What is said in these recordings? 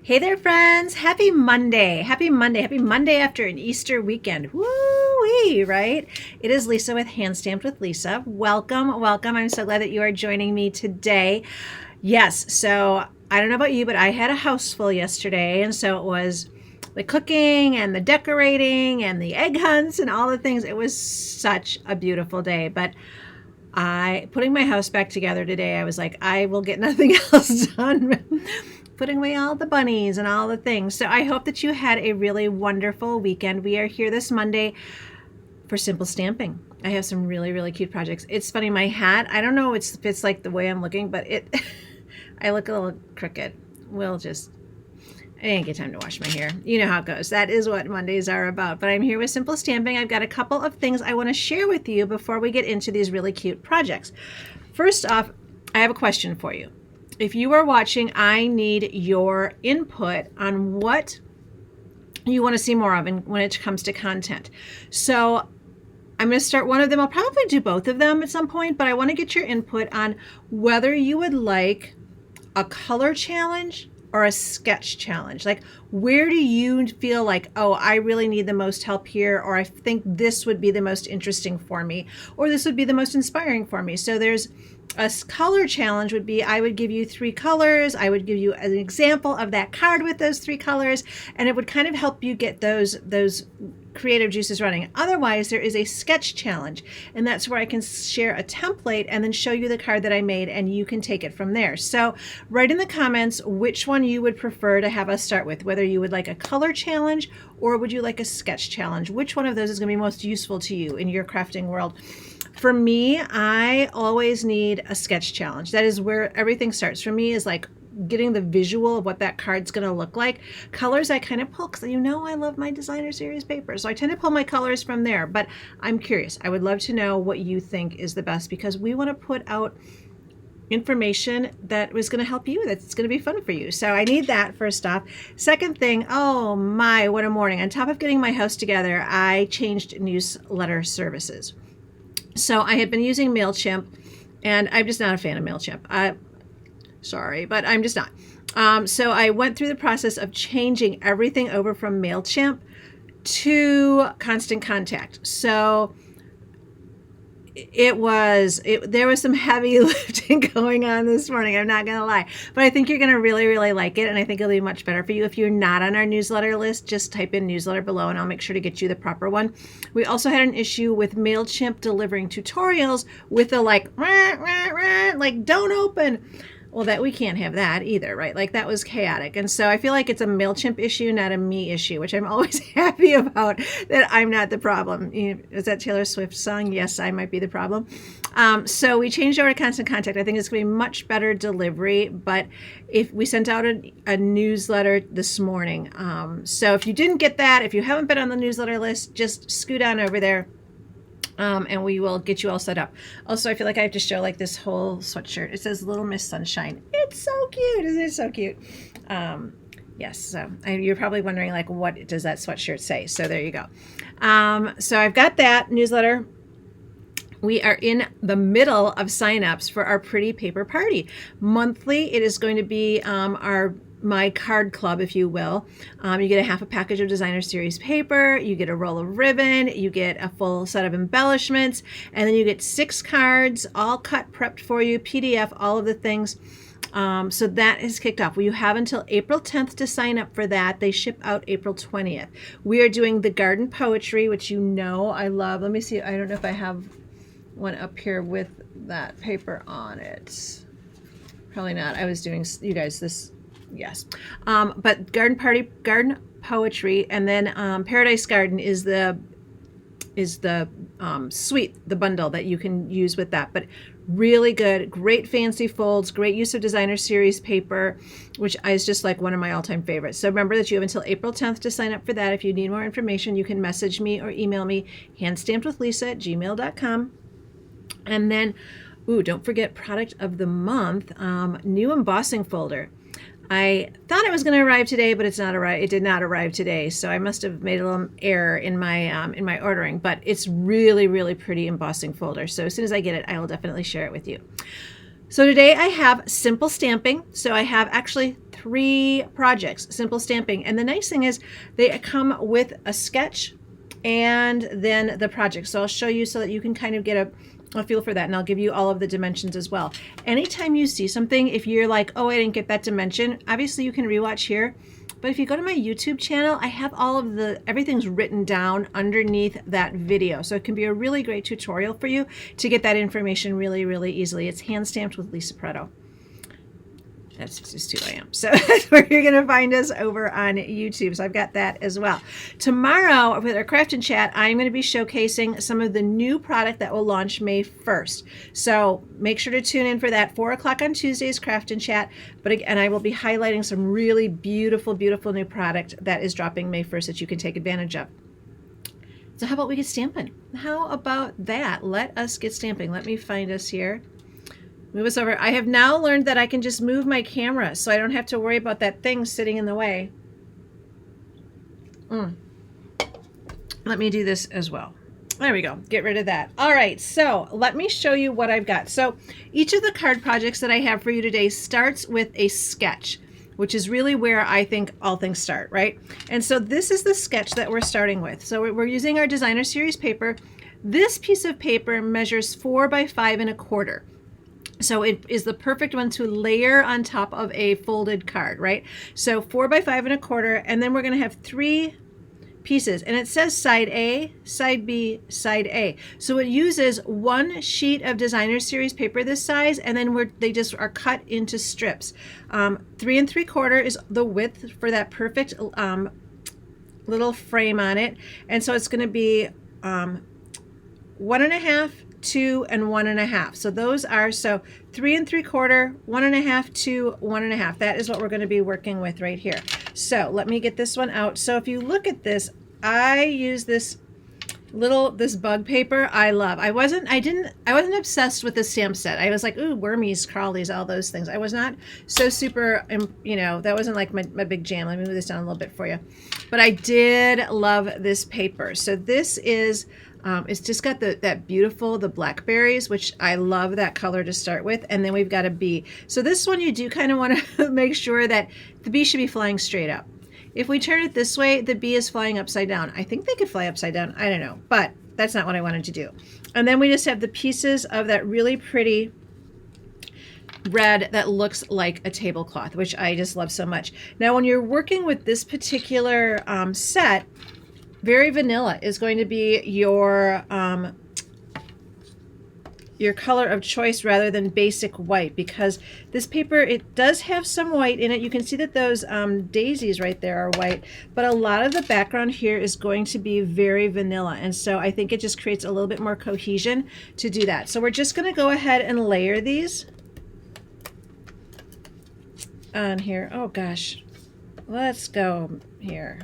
Hey there, friends. Happy Monday. Happy Monday. Happy Monday after an Easter weekend. Woo-wee, right? It is Lisa with Hand Stamped with Lisa. Welcome, welcome. I'm so glad that you are joining me today. Yes, so I don't know about you, but I had a house full yesterday, and so it was the cooking and the decorating and the egg hunts and all the things. It was such a beautiful day, but putting my house back together today, I was like, I will get nothing else done. Putting away all the bunnies and all the things. So I hope that you had a really wonderful weekend. We are here this Monday for simple stamping. I have some really, really cute projects. It's funny, my hat, I don't know if it's like the way I'm looking, but I look a little crooked. I didn't get time to wash my hair. You know how it goes. That is what Mondays are about. But I'm here with simple stamping. I've got a couple of things I want to share with you before we get into these really cute projects. First off, I have a question for you. If you are watching, I need your input on what you want to see more of when it comes to content. So I'm going to start one of them. I'll probably do both of them at some point, but I want to get your input on whether you would like a color challenge or a sketch challenge. Like, where do you feel like, oh, I really need the most help here, or I think this would be the most interesting for me, or this would be the most inspiring for me. So there's a color challenge would be, I would give you 3 colors. I would give you an example of that card with those 3 colors, and it would kind of help you get those creative juices running. Otherwise, there is a sketch challenge, and that's where I can share a template and then show you the card that I made, and you can take it from there. So write in the comments which one you would prefer to have us start with, whether you would like a color challenge or would you like a sketch challenge. Which one of those is going to be most useful to you in your crafting world? For me, I always need a sketch challenge. That is where everything starts for me, is like getting the visual of what that card's going to look like. Colors I kind of pull, because I love my designer series paper, so I tend to pull my colors from there. But I'm curious. I would love to know what you think is the best, because we want to put out information that was going to help you, that's going to be fun for you. So I need that first off. Second thing, oh my, what a morning. On top of getting my house together, I changed newsletter services. So I had been using MailChimp, and I'm just not a fan of MailChimp. Sorry, but I'm just not. So I went through the process of changing everything over from MailChimp to Constant Contact. So there was some heavy lifting going on this morning. I'm not going to lie, but I think you're going to really, really like it. And I think it'll be much better for you. If you're not on our newsletter list, just type in newsletter below and I'll make sure to get you the proper one. We also had an issue with MailChimp delivering tutorials with the like don't open. Well, that we can't have that either, right? Like, that was chaotic. And so I feel like it's a MailChimp issue, not a me issue, which I'm always happy about, that I'm not the problem. Is that Taylor Swift song? Yes, I might be the problem. So we changed over to Constant Contact. I think it's going to be much better delivery, but if we sent out a newsletter this morning. So if you didn't get that, if you haven't been on the newsletter list, just scoot on over there. And we will get you all set up. Also, I feel like I have to show like this whole sweatshirt. It says Little Miss Sunshine. It's so cute. Isn't it so cute? Yes. So you're probably wondering, like, what does that sweatshirt say? So there you go. So I've got that newsletter. We are in the middle of signups for our Pretty Paper Party. Monthly, it is going to be my card club, if you will. You get a half a package of designer series paper, you get a roll of ribbon, you get a full set of embellishments, and then you get 6 cards, all cut, prepped for you, PDF, all of the things. So that has kicked off. Well, you have until April 10th to sign up for that. They ship out April 20th. We are doing the garden poetry, which I love. Let me see. I don't know if I have one up here with that paper on it. Probably not. I was doing, you guys, this. Yes. But garden poetry, and then Paradise Garden is the suite, the bundle that you can use with that. But really good, great fancy folds, great use of designer series paper, which is just like one of my all-time favorites. So remember that you have until April 10th to sign up for that. If you need more information, you can message me or email me, handstampedwithlisa@gmail.com. And then, don't forget product of the month, new embossing folder. I thought it was going to arrive today, but it's not arrived. It did not arrive today, so I must have made a little error in my ordering. But it's really, really pretty embossing folder. So as soon as I get it, I will definitely share it with you. So today I have simple stamping. So I have actually 3 projects, simple stamping. And the nice thing is they come with a sketch and then the project. So I'll show you so that you can kind of get a feel for that, and I'll give you all of the dimensions as well. Anytime you see something, if you're like, oh, I didn't get that dimension, obviously you can rewatch here. But if you go to my YouTube channel, I have all of everything's written down underneath that video. So it can be a really great tutorial for you to get that information really, really easily. It's hand stamped with Lisa Pareto. That's just who I am. So that's where you're going to find us over on YouTube. So I've got that as well. Tomorrow with our Craft and Chat, I'm going to be showcasing some of the new product that will launch May 1st. So make sure to tune in for that. 4 o'clock on Tuesdays, Craft and Chat. But again, I will be highlighting some really beautiful, beautiful new product that is dropping May 1st that you can take advantage of. So how about we get stamping? How about that? Let us get stamping. Let me find us here. Move us over. I have now learned that I can just move my camera so I don't have to worry about that thing sitting in the way. Let me do this as well. There we go. Get rid of that. All right, so let me show you what I've got. So each of the card projects that I have for you today starts with a sketch, which is really where I think all things start, right? And so this is the sketch that we're starting with. So we're using our designer series paper. This piece of paper measures 4 by 5 1/4. So it is the perfect one to layer on top of a folded card, right? So 4 by 5 1/4, and then we're going to have 3 pieces, and it says side A, side B, side A. So it uses 1 sheet of designer series paper this size, and then they just are cut into strips. 3 3/4 is the width for that perfect little frame on it, and so it's going to be 1 1/2, 2, and 1 1/2. So those are 3 3/4, 1 1/2, 2, 1 1/2. That is what we're going to be working with right here. So let me get this one out. So if you look at this, I use this bug paper. I love. I wasn't obsessed with the stamp set. I was like, ooh, wormies, crawlies, all those things. I was not so super, that wasn't like my big jam. Let me move this down a little bit for you. But I did love this paper. So this is. It's just got the blackberries, which I love that color to start with. And then we've got a bee. So this one you do kind of want to make sure that the bee should be flying straight up. If we turn it this way, the bee is flying upside down. I think they could fly upside down. I don't know, but that's not what I wanted to do. And then we just have the pieces of that really pretty red that looks like a tablecloth, which I just love so much. Now, when you're working with this particular set, very vanilla is going to be your color of choice rather than basic white, because this paper, it does have some white in it. You can see that those daisies right there are white, but a lot of the background here is going to be very vanilla, and so I think it just creates a little bit more cohesion to do that. So we're just going to go ahead and layer these on here. Oh gosh, let's go here.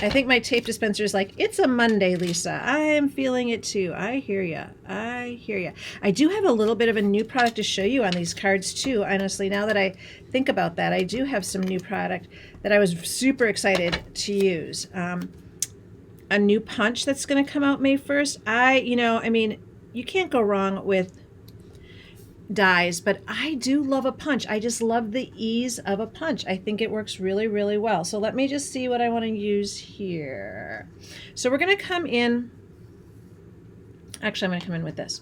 I think my tape dispenser is like, it's a Monday, Lisa. I am feeling it too. I hear ya. I hear ya. I do have a little bit of a new product to show you on these cards too, honestly. Now that I think about that, I do have some new product that I was super excited to use. A new punch that's going to come out May 1st. I mean, you can't go wrong with dies, but I do love a punch. I just love the ease of a punch. I think it works really, really well. So let me just see what I want to use here. So we're going to come in, actually I'm going to come in with this.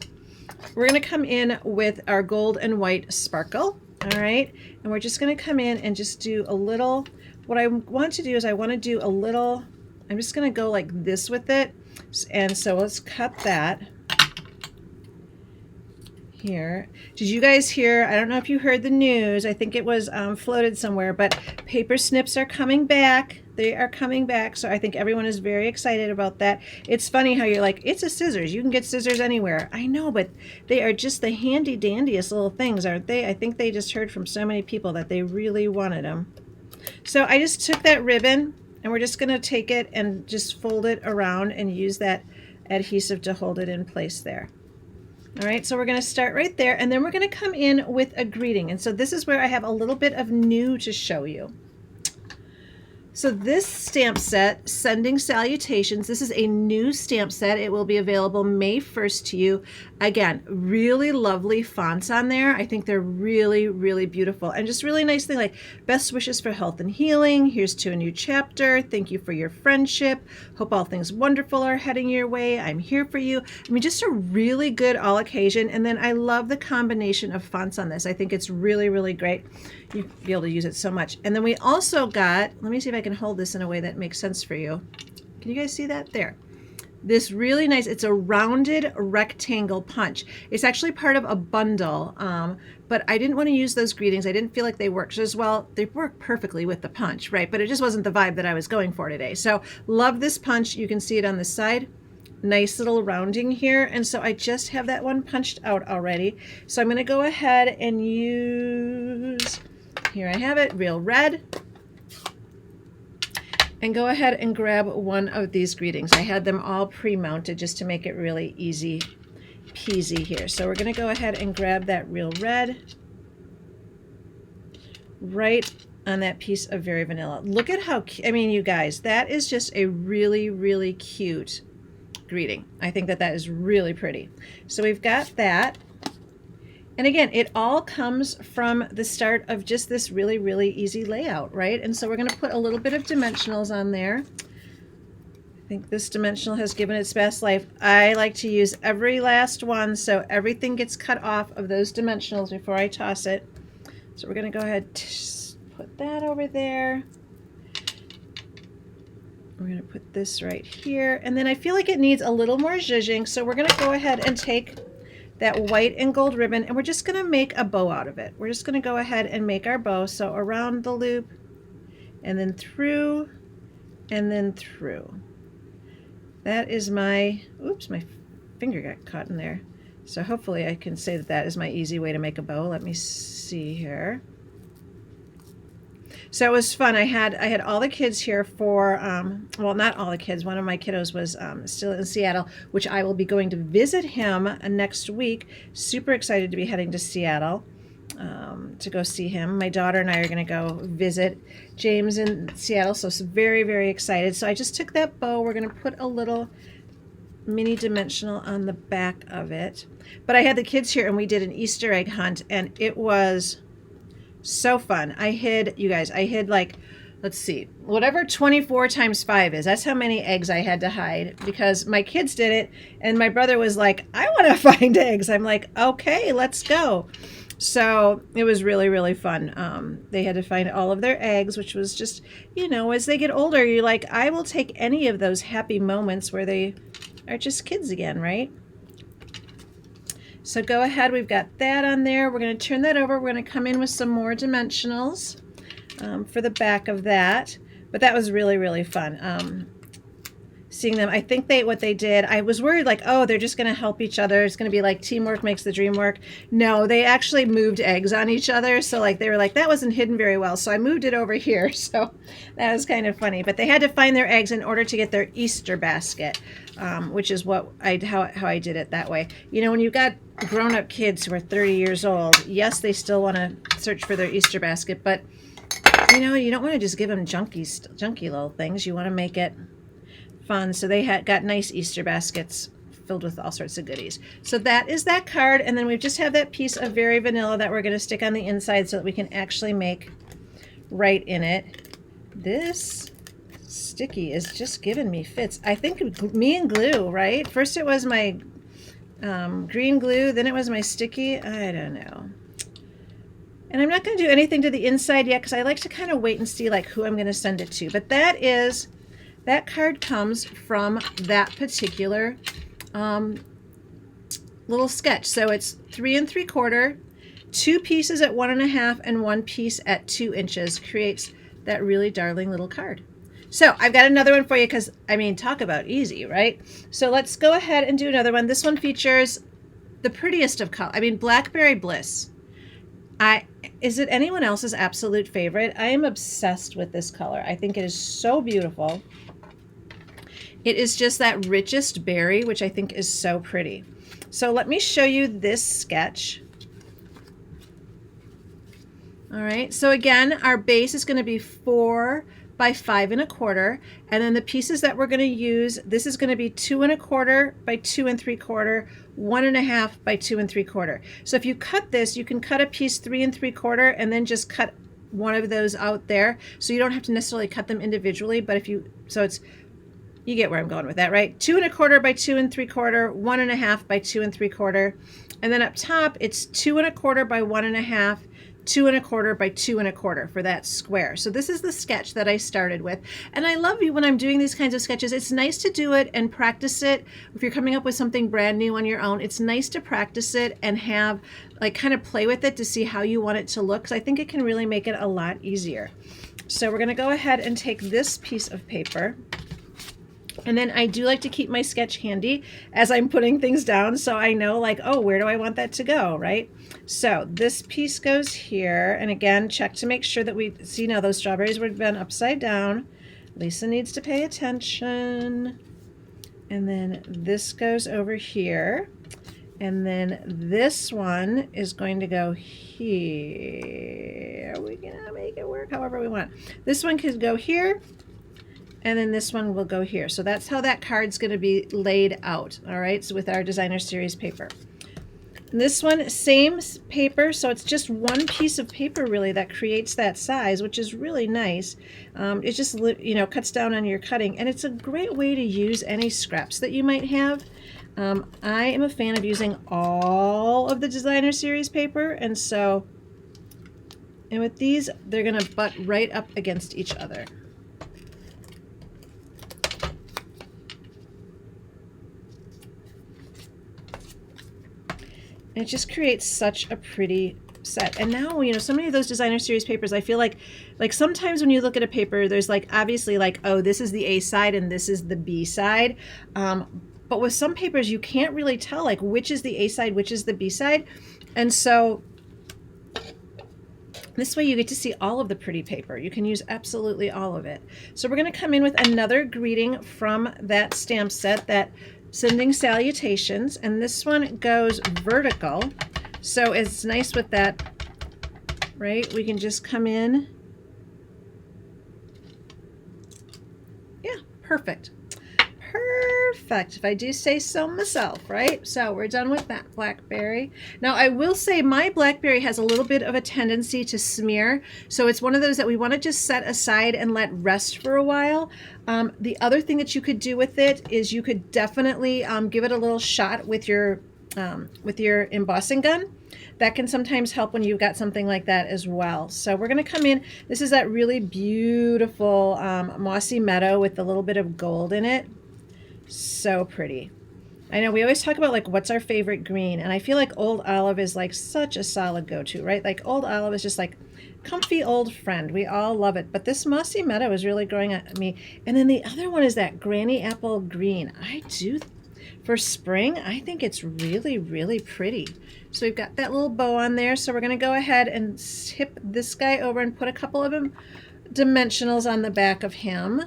We're going to come in with our gold and white sparkle. All right, and we're just going to come in and just do a little, what I want to do is I want to do a little, I'm just going to go like this with it. And so let's cut that here. Did you guys hear? I don't know if you heard the news. I think it was floated somewhere, but paper snips are coming back. They are coming back. So I think everyone is very excited about that. It's funny how you're like, it's a scissors. You can get scissors anywhere. I know, but they are just the handy dandiest little things, aren't they? I think they just heard from so many people that they really wanted them. So I just took that ribbon and we're just going to take it and just fold it around and use that adhesive to hold it in place there. All right, so we're going to start right there, and then we're going to come in with a greeting. And so this is where I have a little bit of new to show you. So this stamp set, Sending Salutations, this is a new stamp set. It will be available May 1st to you. Again, really lovely fonts on there. I think they're really, really beautiful. And just really nice thing like best wishes for health and healing. Here's to a new chapter. Thank you for your friendship. Hope all things wonderful are heading your way. I'm here for you. I mean, just a really good all occasion. And then I love the combination of fonts on this. I think it's really, really great. You'll be able to use it so much. And then we also got, let me see if I can hold this in a way that makes sense for you. Can you guys see that? There. This really nice, it's a rounded rectangle punch. It's actually part of a bundle, but I didn't want to use those greetings. I didn't feel like they worked as well. They work perfectly with the punch, right? But it just wasn't the vibe that I was going for today. So love this punch. You can see it on the side. Nice little rounding here. And so I just have that one punched out already. So I'm going to go ahead and use, here I have it, Real Red. And go ahead and grab one of these greetings. I had them all pre-mounted just to make it really easy peasy here. So we're going to go ahead and grab that Real Red right on that piece of Very Vanilla. Look at how, I mean, you guys, that is just a really, really cute greeting. I think that that is really pretty. So we've got that. And again, it all comes from the start of just this really, really easy layout, right? And so we're going to put a little bit of dimensionals on there. I think this dimensional has given its best life. I like to use every last one so everything gets cut off of those dimensionals before I toss it. So we're going to go ahead and put that over there. We're going to put this right here. And then I feel like it needs a little more zhuzhing, so we're going to go ahead and take that white and gold ribbon, and we're just going to make a bow out of it. We're just going to go ahead and make our bow. So around the loop, and then through, and then through. That is my, oops, my finger got caught in there. So hopefully I can say that that is my easy way to make a bow. Let me see here. So it was fun. I had all the kids here for, well, not all the kids. One of my kiddos was still in Seattle, which I will be going to visit him next week. Super excited to be heading to Seattle to go see him. My daughter and I are going to go visit James in Seattle, so very, very excited. So I just took that bow. We're going to put a little mini dimensional on the back of it. But I had the kids here, and we did an Easter egg hunt, and it was so fun. I hid, you guys, I hid like, let's see, whatever 24 times 5 is. That's how many eggs I had to hide because my kids did it. And my brother was like, I want to find eggs. I'm like, okay, let's go. So it was really, really fun. They had to find all of their eggs, which was just, you know, as they get older, you're like, I will take any of those happy moments where they are just kids again, right? So go ahead, we've got that on there. We're going to turn that over. We're going to come in with some more dimensionals for the back of that. But that was really, really fun. Seeing them, I think what they did, I was worried like, oh, they're just going to help each other. It's going to be like teamwork makes the dream work. No, they actually moved eggs on each other. So like they were like, that wasn't hidden very well. So I moved it over here. So that was kind of funny. But they had to find their eggs in order to get their Easter basket, which is what how I did it that way. You know, when you've got grown-up kids who are 30 years old, yes, they still want to search for their Easter basket, but you know, you don't want to just give them junky little things. You want to make it fun. So they got nice Easter baskets filled with all sorts of goodies. So that is that card, and then we just have that piece of Very Vanilla that we're going to stick on the inside so that we can actually make right in it. This sticky is just giving me fits. I think me and glue, right? First it was my green glue, then it was my sticky. I don't know. And I'm not going to do anything to the inside yet because I like to kind of wait and see like who I'm going to send it to. But that card comes from that particular little sketch. So it's 3 3/4, 2 pieces at 1.5, and 1 piece at 2 inches creates that really darling little card. So I've got another one for you because, I mean, talk about easy, right? So let's go ahead and do another one. This one features the prettiest of color. I mean, Blackberry Bliss. Is it anyone else's absolute favorite? I am obsessed with this color. I think it is so beautiful. It is just that richest berry, which I think is so pretty. So let me show you this sketch. All right, so again, our base is going to be 4 by 5 1/4, and then the pieces that we're going to use, this is going to be 2 1/4 by 2 3/4, 1 1/2 by 2 3/4. So if you cut this, you can cut a piece 3 3/4 and then just cut one of those out there, so you don't have to necessarily cut them individually. But if you, so it's, you get where I'm going with that, right? 2 1/4 by 2 3/4, 1 1/2 by 2 3/4, and then up top it's 2 1/4 by 1 1/2, 2 1/4 by 2 1/4 for that square. So this is the sketch that I started with, and I love you when I'm doing these kinds of sketches. It's nice to do it and practice it. If you're coming up with something brand new on your own, it's nice to practice it and have, like, kind of play with it to see how you want it to look, because I think it can really make it a lot easier. So we're going to go ahead and take this piece of paper. And then I do like to keep my sketch handy as I'm putting things down, so I know, like, oh, where do I want that to go, right? So this piece goes here, and again, check to make sure that we see, now those strawberries would have been upside down. Lisa needs to pay attention. And then this goes over here, and then this one is going to go here. We're gonna make it work however we want. This one could go here, and then this one will go here. So that's how that card's going to be laid out, all right, so with our designer series paper. And this one, same paper, so it's just one piece of paper really that creates that size, which is really nice. It just, you know, cuts down on your cutting, and it's a great way to use any scraps that you might have. I am a fan of using all of the designer series paper, and so, and with these, they're going to butt right up against each other. And it just creates such a pretty set. And now, you know, so many of those designer series papers, I feel like sometimes when you look at a paper, there's like obviously like, oh, this is the A side and this is the B side. But with some papers, you can't really tell like which is the A side, which is the B side. And so this way you get to see all of the pretty paper. You can use absolutely all of it. So we're going to come in with another greeting from that stamp set, that Sending Salutations, and this one goes vertical, so it's nice with that, right? We can just come in. Yeah, perfect. Perfect, if I do say so myself, right? So we're done with that Blackberry. Now I will say my Blackberry has a little bit of a tendency to smear, so it's one of those that we want to just set aside and let rest for a while. The other thing that you could do with it is you could definitely give it a little shot with your embossing gun. That can sometimes help when you've got something like that as well. So we're going to come in. This is that really beautiful Mossy Meadow with a little bit of gold in it. So pretty. I know we always talk about like what's our favorite green, and I feel like Old Olive is like such a solid go-to, right? Like Old Olive is just like comfy old friend. We all love it. But this Mossy Meadow is really growing on me. And then the other one is that Granny Apple Green. I do, for spring, I think it's really, really pretty. So we've got that little bow on there. So we're going to go ahead and tip this guy over and put a couple of dimensionals on the back of him.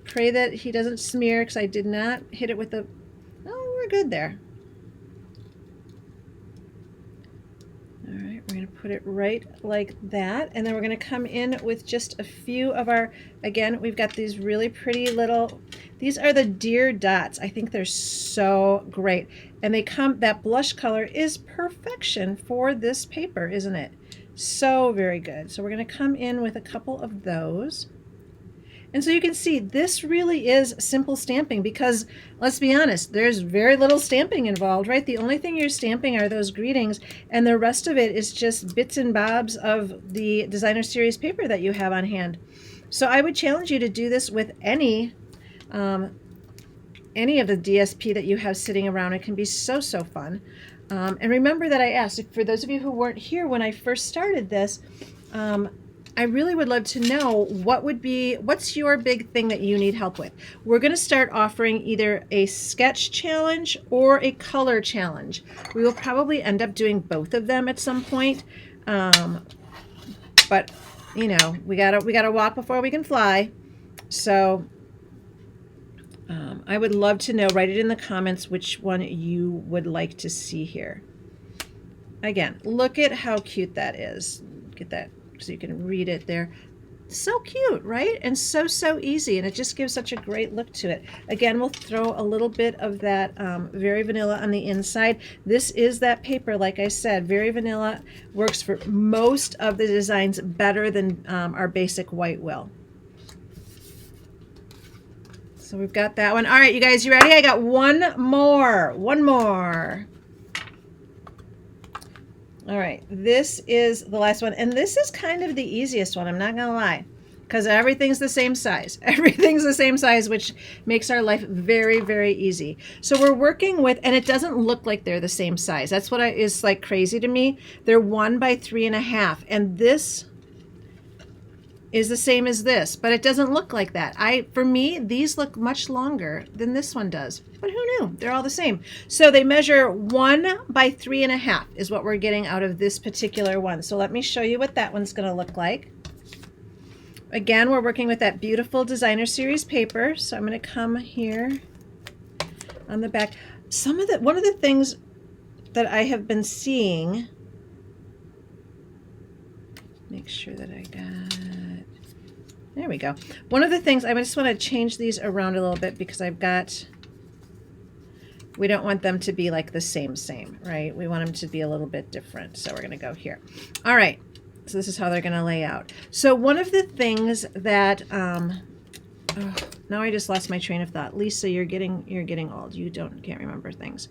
Pray that he doesn't smear, because I did not hit it with the, oh, we're good there. All right, we're going to put it right like that, and then we're going to come in with just a few of our, again, we've got these really pretty little, these are the Deer Dots. I think they're so great, and they come, that blush color is perfection for this paper, isn't it? So very good. So we're going to come in with a couple of those. And so you can see this really is simple stamping, because let's be honest, there's very little stamping involved, right? The only thing you're stamping are those greetings, and the rest of it is just bits and bobs of the designer series paper that you have on hand. So I would challenge you to do this with any of the DSP that you have sitting around. It can be so, so fun. And remember that I asked, for those of you who weren't here when I first started this, I really would love to know what's your big thing that you need help with. We're going to start offering either a sketch challenge or a color challenge. We will probably end up doing both of them at some point. But you know, we gotta walk before we can fly. So I would love to know, write it in the comments which one you would like to see here. Again, look at how cute that is. Get that so you can read it there. So cute, right? And so, so easy. And it just gives such a great look to it. Again, we'll throw a little bit of that Very Vanilla on the inside. This is that paper, like I said. Very Vanilla works for most of the designs better than our basic white will. So we've got that one. All right, you guys, you ready? I got one more. One more. All right, this is the last one. And this is kind of the easiest one, I'm not going to lie, because everything's the same size. Everything's the same size, which makes our life very, very easy. So we're working with, and it doesn't look like they're the same size. That's what is like crazy to me. They're 1 by 3.5, and this is the same as this, but it doesn't look like that. For me, these look much longer than this one does, but who knew? They're all the same. So they measure 1 by 3.5 is what we're getting out of this particular one. So let me show you what that one's going to look like. Again, we're working with that beautiful designer series paper. So I'm going to come here on the back. One of the things that I have been seeing, make sure that I got, there we go. One of the things, I just want to change these around a little bit because we don't want them to be like the same, right? We want them to be a little bit different. So we're going to go here. All right. So this is how they're going to lay out. So one of the things that, oh, now I just lost my train of thought. Lisa, you're getting old. You can't remember things.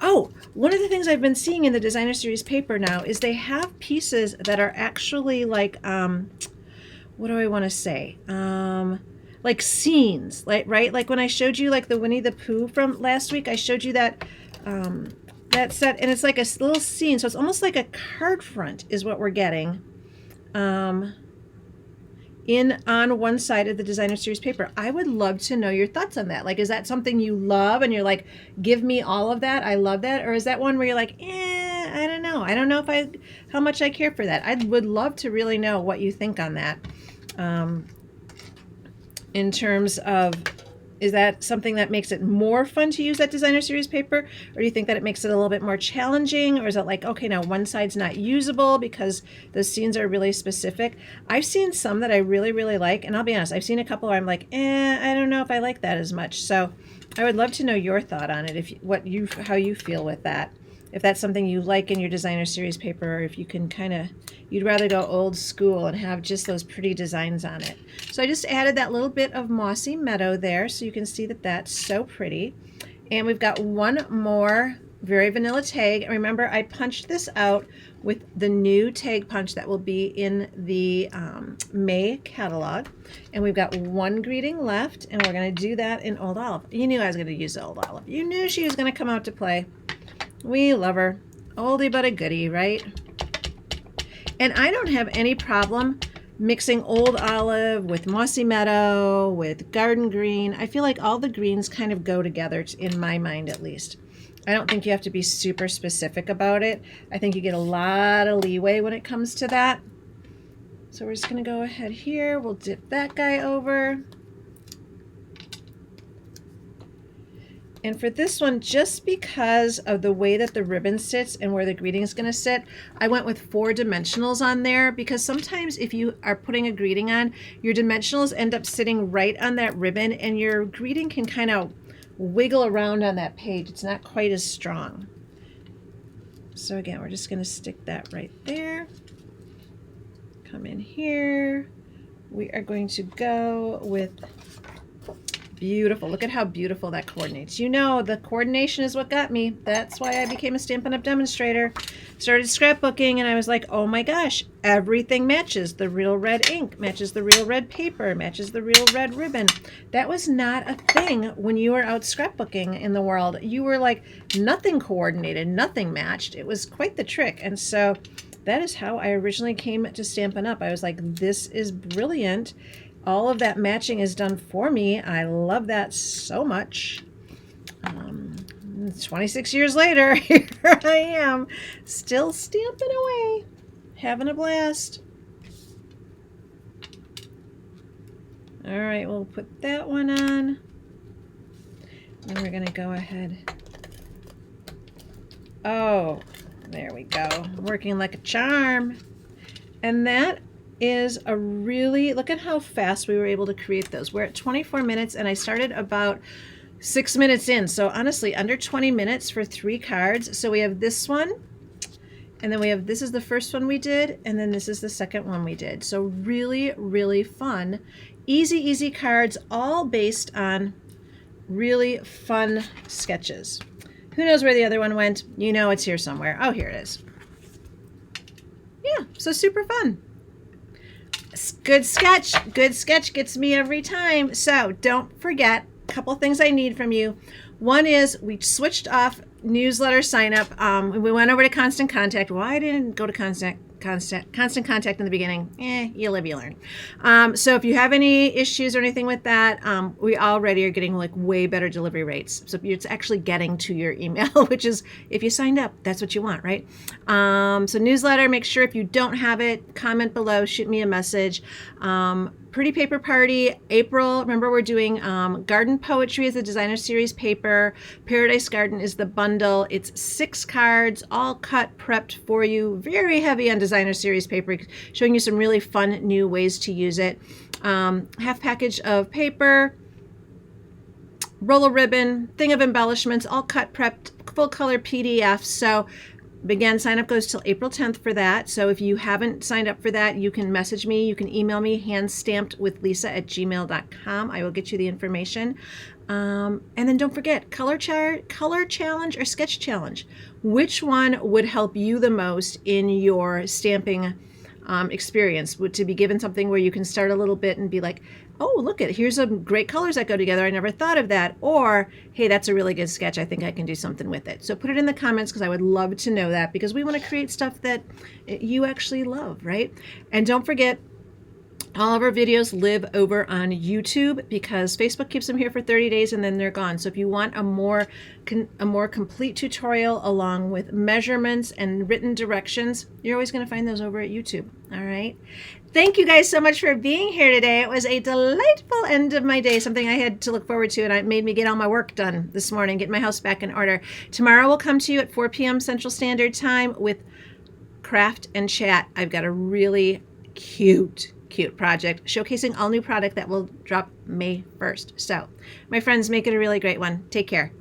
Oh, one of the things I've been seeing in the designer series paper now is they have pieces that are actually like, what do I want to say? Like scenes, right? Like when I showed you like the Winnie the Pooh from last week, I showed you that, that set, and it's like a little scene. So it's almost like a card front is what we're getting. On one side of the designer series paper. I would love to know your thoughts on that. Like, is that something you love and you're like, give me all of that, I love that? Or is that one where you're like, I don't know. I don't know how much I care for that. I would love to really know what you think on that. In terms of, is that something that makes it more fun to use that designer series paper? Or do you think that it makes it a little bit more challenging? Or is it like, okay, now one side's not usable because the scenes are really specific? I've seen some that I really, really like. And I'll be honest, I've seen a couple where I'm like, I don't know if I like that as much. So I would love to know your thought on it, how you feel with that. If that's something you like in your designer series paper, or if you can you'd rather go old school and have just those pretty designs on it. So I just added that little bit of Mossy Meadow there so you can see that that's so pretty. And we've got one more Very Vanilla tag. And remember, I punched this out with the new tag punch that will be in the May catalog. And we've got one greeting left, and we're going to do that in Old Olive. You knew I was going to use Old Olive. You knew she was going to come out to play. We love her. Oldie but a goodie, right? And I don't have any problem mixing Old Olive with Mossy Meadow, with Garden Green. I feel like all the greens kind of go together, in my mind at least. I don't think you have to be super specific about it. I think you get a lot of leeway when it comes to that. So we're just going to go ahead here. We'll dip that guy over. And for this one, just because of the way that the ribbon sits and where the greeting is going to sit, I went with 4 dimensionals on there, because sometimes if you are putting a greeting on, your dimensionals end up sitting right on that ribbon, and your greeting can kind of wiggle around on that page. It's not quite as strong. So again, we're just going to stick that right there. Come in here. We are going to go with beautiful. Look at how beautiful that coordinates. You know, the coordination is what got me. That's why I became a Stampin' Up! Demonstrator. Started scrapbooking, and I was like, oh my gosh, everything matches. The real red ink matches the real red paper, matches the real red ribbon. That was not a thing when you were out scrapbooking in the world. You were like, nothing coordinated, nothing matched. It was quite the trick. And so that is how I originally came to Stampin' Up! I was like, this is brilliant. All of that matching is done for me. I love that so much. 26 years later, here I am, still stamping away, having a blast. All right, we'll put that one on. And we're going to go ahead. Oh, there we go. Working like a charm. And that is a really, look at how fast we were able to create those. We're at 24 minutes and I started about 6 minutes in. So honestly, under 20 minutes for 3 cards. So we have this one, and then we have, this is the first one we did, and then this is the second one we did. So really, really fun. Easy cards, all based on really fun sketches. Who knows where the other one went? You know it's here somewhere. Oh, here it is. Yeah, so super fun. Good sketch gets me every time. So don't forget, a couple things I need from you. One is we switched off newsletter sign up. We went over to Constant Contact. Why didn't go to Constant Contact in the beginning? You live, you learn. So if you have any issues or anything with that, we already are getting like way better delivery rates. So it's actually getting to your email, which is, if you signed up, that's what you want, right? So newsletter, make sure if you don't have it, comment below, shoot me a message. Pretty Paper Party, April. Remember, we're doing Garden Poetry as a designer series paper. Paradise Garden is the bundle. It's 6 cards, all cut, prepped for you. Very heavy on designer series paper, showing you some really fun new ways to use it. Half package of paper, roll of ribbon, thing of embellishments, all cut, prepped, full color PDF. So again, sign up goes till April 10th for that. So if you haven't signed up for that, you can message me. You can email me, handstampedwithlisa@gmail.com. I will get you the information. And then don't forget, color challenge or sketch challenge. Which one would help you the most in your stamping experience? To be given something where you can start a little bit and be like, oh, look at, here's some great colors that go together. I never thought of that. Or, hey, that's a really good sketch. I think I can do something with it. So put it in the comments because I would love to know that, because we want to create stuff that you actually love, right? And don't forget, all of our videos live over on YouTube because Facebook keeps them here for 30 days and then they're gone. So if you want a more complete tutorial along with measurements and written directions, you're always going to find those over at YouTube. All right. Thank you guys so much for being here today. It was a delightful end of my day, something I had to look forward to, and it made me get all my work done this morning, get my house back in order. Tomorrow we'll come to you at 4 p.m. Central Standard Time with Craft and Chat. I've got a really cute project showcasing all new product that will drop May 1st. So, my friends, make it a really great one. Take care.